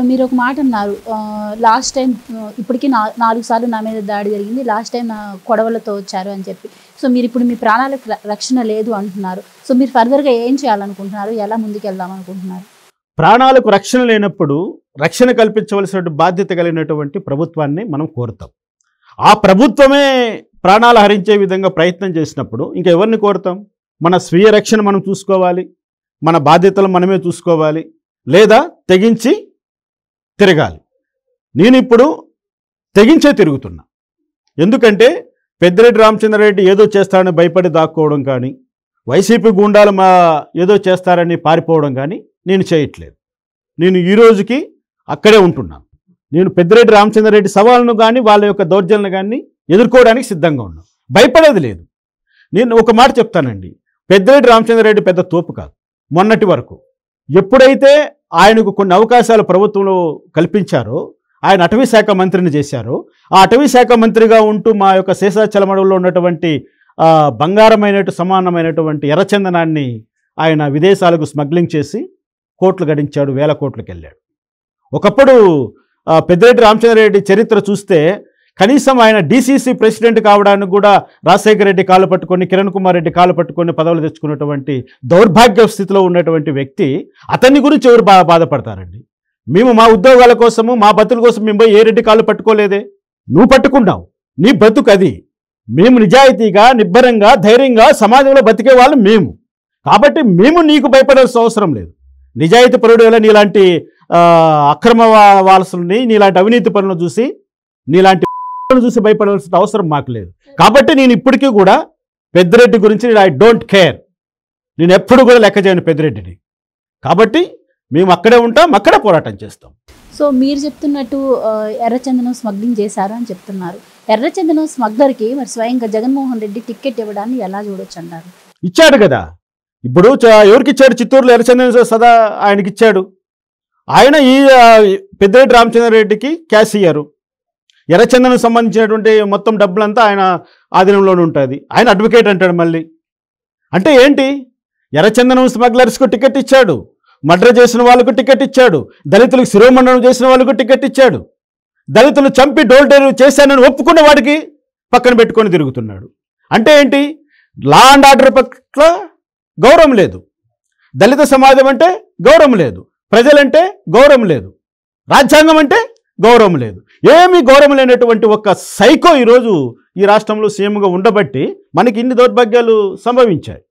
మీరు ఒక మాట అన్నారు. లాస్ట్ టైం ఇప్పటికి 4 సార్లు నా మీద దాడి జరిగింది. లాస్ట్ టైం నా కొడవలతో వచ్చారు అని చెప్పి. సో మీరిప్పుడు మీ ప్రాణాలకు రక్షణ లేదు అంటున్నారు. సో మీరు ఫర్దర్‌గా ఏం చేయాలనుకుంటున్నారు? ఎలా ముందుకెళ్దాం అనుకుంటున్నారు? ప్రాణాలకు రక్షణ లేనప్పుడు రక్షణ కల్పించవలసిన బాధ్యత కలిగినటువంటి ప్రభుత్వాన్ని మనం కోరుతాం. ఆ ప్రభుత్వమే ప్రాణాలు హరించే విధంగా ప్రయత్నం చేసినప్పుడు ఇంకా ఎవరిని కోరుతాం? మన స్వీయ రక్షణ మనం చూసుకోవాలి, మన బాధ్యతలు మనమే చూసుకోవాలి, లేదా తెగించి తిరగాలి. నేను ఇప్పుడు తెగించే తిరుగుతున్నా. ఎందుకంటే పెద్దిరెడ్డి రామచంద్రారెడ్డి ఏదో చేస్తారని భయపడి దాక్కోవడం కానీ, వైసీపీ గూండాలు ఏదో చేస్తారని పారిపోవడం కానీ నేను చేయట్లేదు. నేను ఈ రోజుకి అక్కడే ఉంటున్నాను. నేను పెద్దిరెడ్డి రామచంద్రారెడ్డి సవాళ్ళను కానీ వాళ్ళ యొక్క దౌర్జన్యాలను కానీ ఎదుర్కోవడానికి సిద్ధంగా ఉన్నాను. భయపడేది లేదు. నేను ఒక మాట చెప్తానండి, పెద్దిరెడ్డి రామచంద్రారెడ్డి పెద్ద తోపు కాదు. మొన్నటి వరకు ఎప్పుడైతే ఆయనకు కొన్ని అవకాశాలు ప్రభుత్వంలో కల్పించారో, ఆయన అటవీ శాఖ మంత్రిని చేశారో, ఆ అటవీ శాఖ మంత్రిగా ఉంటూ మా యొక్క శేషాచలమడవుల్లో ఉన్నటువంటి బంగారమైనటు సమానమైనటువంటి ఎర్రచందనాన్ని ఆయన విదేశాలకు స్మగ్లింగ్ చేసి కోట్లు గడించాడు, వేల కోట్లకు వెళ్ళాడు. ఒకప్పుడు పెద్దిరెడ్డి రామచంద్రారెడ్డి చరిత్ర చూస్తే కనీసం ఆయన డీసీసీ ప్రెసిడెంట్ కావడానికి కూడా రాజశేఖర రెడ్డి కాళ్ళు పట్టుకొని, కిరణ్ కుమార్ రెడ్డి కాళ్ళు పట్టుకొని పదవులు తెచ్చుకున్నటువంటి దౌర్భాగ్య స్థితిలో ఉన్నటువంటి వ్యక్తి, అతన్ని గురించి ఎవరు బాధపడతారండి? మేము మా ఉద్యోగాల కోసము, మా బతుల కోసం మేము ఏ రెడ్డి కాళ్ళు పట్టుకోలేదే. నువ్వు పట్టుకున్నావు, నీ బ్రతుకు అది. మేము నిజాయితీగా, నిబ్బరంగా, ధైర్యంగా సమాజంలో బతికే వాళ్ళు మేము. కాబట్టి మేము నీకు భయపడాల్సిన అవసరం లేదు. నిజాయితీ పరుడు ఎలా నీలాంటి అక్రమ వారసుల్ని, నీలాంటి అవినీతి పనులను చూసి, నీలాంటి చూసి భయపడాల్సిన అవసరం మాకు లేదు. కాబట్టి నేను ఇప్పటికీ కూడా పెద్దిరెడ్డి గురించి ఐ డోంట్ కేర్. నేను ఎప్పుడు కూడా లెక్క చేయను పెద్దిరెడ్డిని. కాబట్టి మేము అక్కడే ఉంటాం, అక్కడే పోరాటం చేస్తాం. సో మీరు చెప్తున్నట్టు ఎర్రచందనం స్మగ్లింగ్ చేశారు అని చెప్తున్నారు. ఎర్రచందనం స్మగ్లర్కి మరి స్వయంగా జగన్మోహన్ రెడ్డి టికెట్ ఇవ్వడాన్ని ఎలా చూడొచ్చు అంటారు? ఇచ్చాడు కదా. ఇప్పుడు ఎవరికి ఇచ్చాడు? చిత్తూరులో ఎర్రచందనం సదా ఆయనకి ఇచ్చాడు. ఆయన ఈ పెద్దిరెడ్డి రామచంద్రారెడ్డికి క్యాష్ ఇయ్యారు. ఎర్రచందనం సంబంధించినటువంటి మొత్తం డబ్బులంతా ఆయన ఆధీనంలోనే ఉంటుంది. ఆయన అడ్వకేట్ అంటాడు మళ్ళీ. అంటే ఏంటి? ఎర్రచందనం స్మగ్లర్స్కు టికెట్ ఇచ్చాడు, మర్డర్ చేసిన వాళ్ళకు టికెట్ ఇచ్చాడు, దళితులకు శిరోమండనం చేసిన వాళ్ళకు టికెట్ ఇచ్చాడు, దళితులు చంపి డోల్టేరు చేశానని ఒప్పుకున్న వాడికి పక్కన పెట్టుకొని తిరుగుతున్నాడు. అంటే ఏంటి? లా అండ్ ఆర్డర్ పట్ల గౌరవం లేదు, దళిత సమాజం అంటే గౌరవం లేదు, ప్రజలంటే గౌరవం లేదు, రాజ్యాంగం అంటే గౌరవం లేదు. ఏమీ గౌరవం లేనటువంటి ఒక సైకో ఈరోజు ఈ రాష్ట్రంలో సీఎంగా ఉండబట్టి మనకి ఇన్ని దౌర్భాగ్యాలు సంభవించాయి.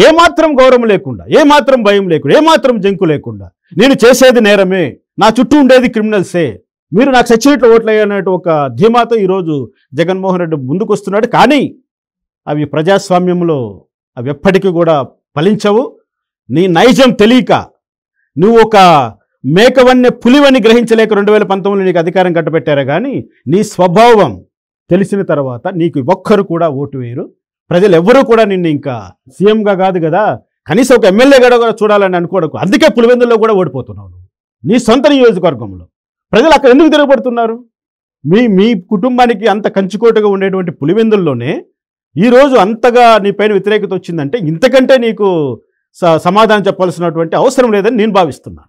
ఏమాత్రం గౌరవం లేకుండా, ఏమాత్రం భయం లేకుండా, ఏమాత్రం జంకు లేకుండా, నేను చేసేది నేరమే, నా చుట్టూ ఉండేది క్రిమినల్సే, మీరు నాకు సచ్చినట్లు ఓట్లు అయ్యానట్టు ఒక ధీమాతో ఈరోజు జగన్మోహన్ రెడ్డి ముందుకు వస్తున్నాడు. కానీ అవి ప్రజాస్వామ్యంలో అవి ఎప్పటికీ కూడా ఫలించవు. నీ నైజం తెలియక, నువ్వు ఒక మేకవన్నే పులివని గ్రహించలేక 2019లో నీకు అధికారం కట్టబెట్టారా కానీ నీ స్వభావం తెలిసిన తర్వాత నీకు ఒక్కరు కూడా ఓటు వేయరు. ప్రజలు ఎవ్వరూ కూడా నిన్ను ఇంకా సీఎంగా కాదు కదా, కనీసం ఒక ఎమ్మెల్యేగా కూడా చూడాలని అనుకోవడం. అందుకే పులివెందుల్లో కూడా ఓడిపోతున్నావు నువ్వు. నీ సొంత నియోజకవర్గంలో ప్రజలు అక్కడ ఎందుకు తిరగబడుతున్నారు? మీ కుటుంబానికి అంత కంచుకోటగా ఉండేటువంటి పులివెందుల్లోనే ఈరోజు అంతగా నీ పైన వ్యతిరేకత వచ్చిందంటే ఇంతకంటే నీకు సమాధానం చెప్పాల్సినటువంటి అవసరం లేదని నేను భావిస్తున్నాను.